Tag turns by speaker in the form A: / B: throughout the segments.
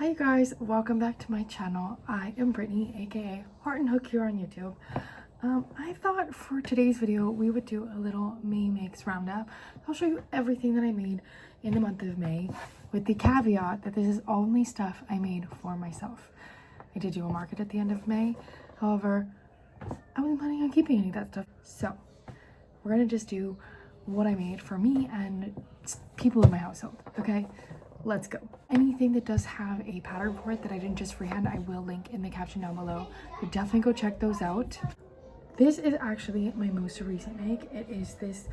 A: Hi you guys, welcome back to my channel. I am Brittany, aka Heart and Hook here on YouTube. I thought for today's video we would do a little May Makes roundup. I'll show you everything that I made in the month of May, with the caveat that this is only stuff I made for myself. I did do a market at the end of May, however, I wasn't planning on keeping any of that stuff. So we're gonna just do what I made for me and people in my household, okay? Let's go. Anything that does have a pattern for it that I didn't just freehand, I will link in the caption down below. So definitely go check those out. This is actually my most recent make. It is this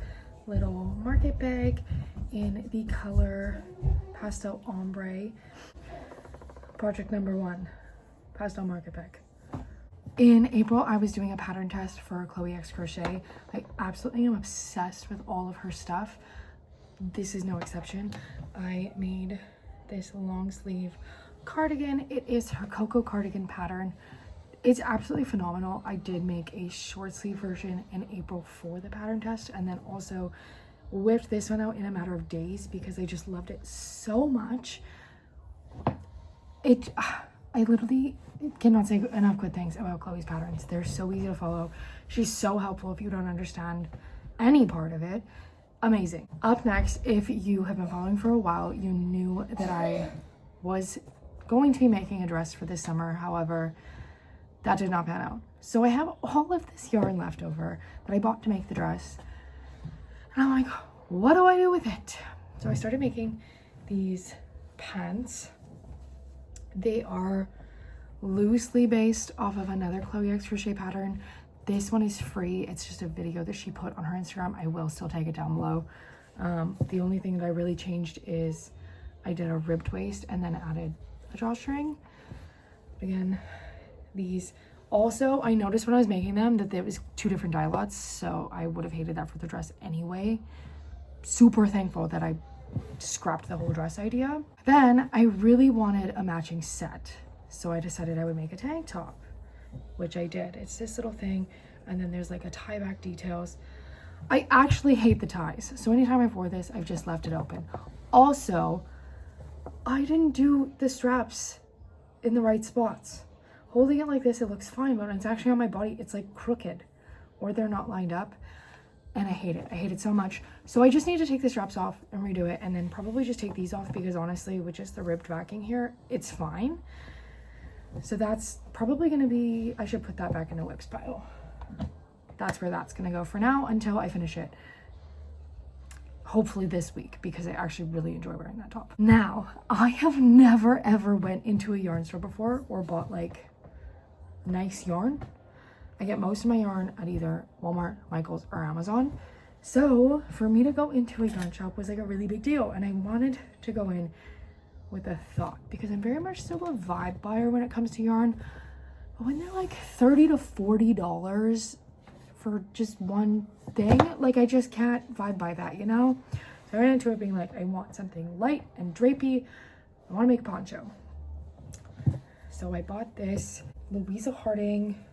A: little market bag in the color Pastel Ombre. Project number 1, Pastel Market Bag. In April, I was doing a pattern test for Chloe X Crochet. I absolutely am obsessed with all of her stuff. This is no exception. I made this long sleeve cardigan. It is her Cocoa cardigan pattern. It's absolutely phenomenal. I did make a short sleeve version in April for the pattern test, and then also whipped this one out in a matter of days because I just loved it so much. I literally cannot say enough good things about Chloe's patterns. They're so easy to follow. She's so helpful if you don't understand any part of it. Amazing. Up next, if you have been following for a while, you knew that I was going to be making a dress for this summer. However, that did not pan out. So I have all of this yarn left over that I bought to make the dress. And I'm like, what do I do with it? So I started making these pants. They are loosely based off of another Chloe X Crochet pattern. This one is free. It's just a video that she put on her Instagram. I will still take it down below. The only thing that I really changed is I did a ribbed waist and then added a drawstring. Again, these also, I noticed when I was making them that there was 2 different dye lots, so I would have hated that for the dress anyway. Super thankful that I scrapped the whole dress idea. Then I really wanted a matching set, so I decided I would make a tank top, which I did. It's this little thing, and then there's like a tie back details. I actually hate the ties, so anytime I've wore this, I've just left it open. Also, I didn't do the straps in the right spots. Holding it like this, it looks fine, but when it's actually on my body, it's like crooked, or they're not lined up, and I hate it. I hate it so much. So I just need to take the straps off and redo it, and then probably just take these off, because honestly, with just the ribbed backing here, it's fine. So that's probably going to be, I should put that back in the whips pile. That's where that's going to go for now until I finish it. Hopefully this week, because I actually really enjoy wearing that top. Now, I have never ever went into a yarn store before or bought like nice yarn. I get most of my yarn at either Walmart, Michael's, or Amazon. So for me to go into a yarn shop was like a really big deal, and I wanted to go in with a thought, because I'm very much still a vibe buyer when it comes to yarn. But when they're like $30 to $40 for just one thing, like I just can't vibe buy that, you know? So I ran into it being like, I want something light and drapey. I want to make a poncho. So I bought this Louisa Harding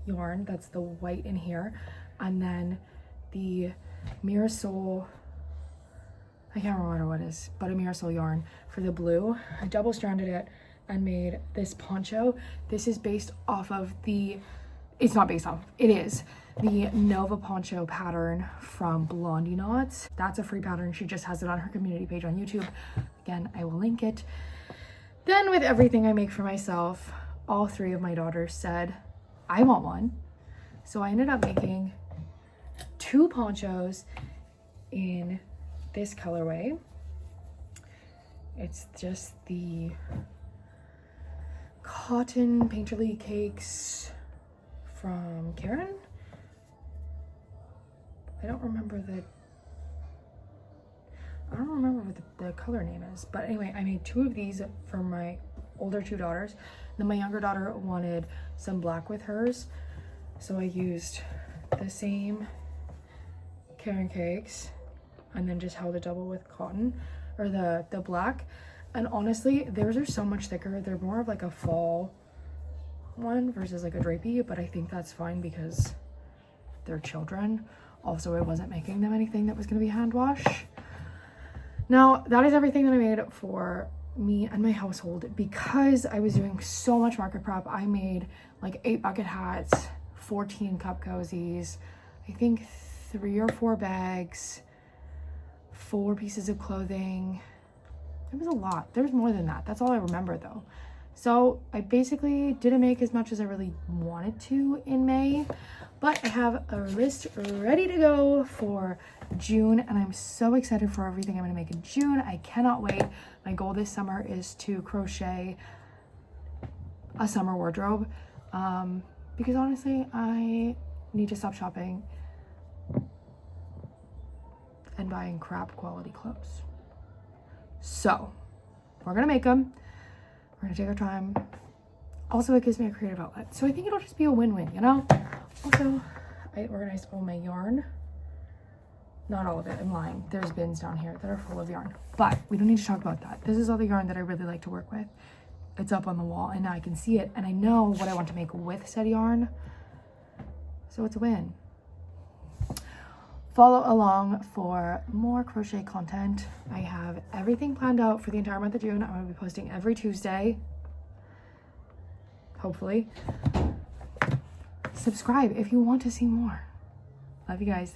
A: yarn, that's the white in here, and then the Mirasol, I can't remember what it is, but a Mirasol yarn for the blue. I double stranded it and made this poncho. This is based off of it's not based off, it is the Nova poncho pattern from Blondie Knots. That's a free pattern. She just has it on her community page on YouTube. Again, I will link it. Then with everything I make for myself, all 3 of my daughters said, I want one. So I ended up making 2 ponchos in this colorway. It's just the cotton painterly cakes from Karen. I don't remember what the color name is, but anyway, I made 2 of these for my older 2 daughters. Then my younger daughter wanted some black with hers, so I used the same Karen cakes and then just held it double with cotton, or the black. And honestly, theirs are so much thicker. They're more of like a fall one versus like a drapey, but I think that's fine because they're children. Also, I wasn't making them anything that was going to be hand wash. Now, that is everything that I made for me and my household, because I was doing so much market prep. I made like 8 bucket hats, 14 cup cozies, I think 3 or 4 bags, 4 pieces of clothing. It was a lot. There was more than that. That's all I remember though. So I basically didn't make as much as I really wanted to in May, but I have a list ready to go for June, and I'm so excited for everything I'm going to make in June. I cannot wait. My goal this summer is to crochet a summer wardrobe, because honestly, I need to stop shopping and buying crap quality clothes. So we're going to make them. We're gonna take our time. Also, it gives me a creative outlet. So I think it'll just be a win-win, you know? Also, I organized all my yarn. Not all of it, I'm lying. There's bins down here that are full of yarn. But we don't need to talk about that. This is all the yarn that I really like to work with. It's up on the wall and now I can see it and I know what I want to make with said yarn. So it's a win. Follow along for more crochet content. I have everything planned out for the entire month of June. I'm going to be posting every Tuesday. Hopefully. Subscribe if you want to see more. Love you guys.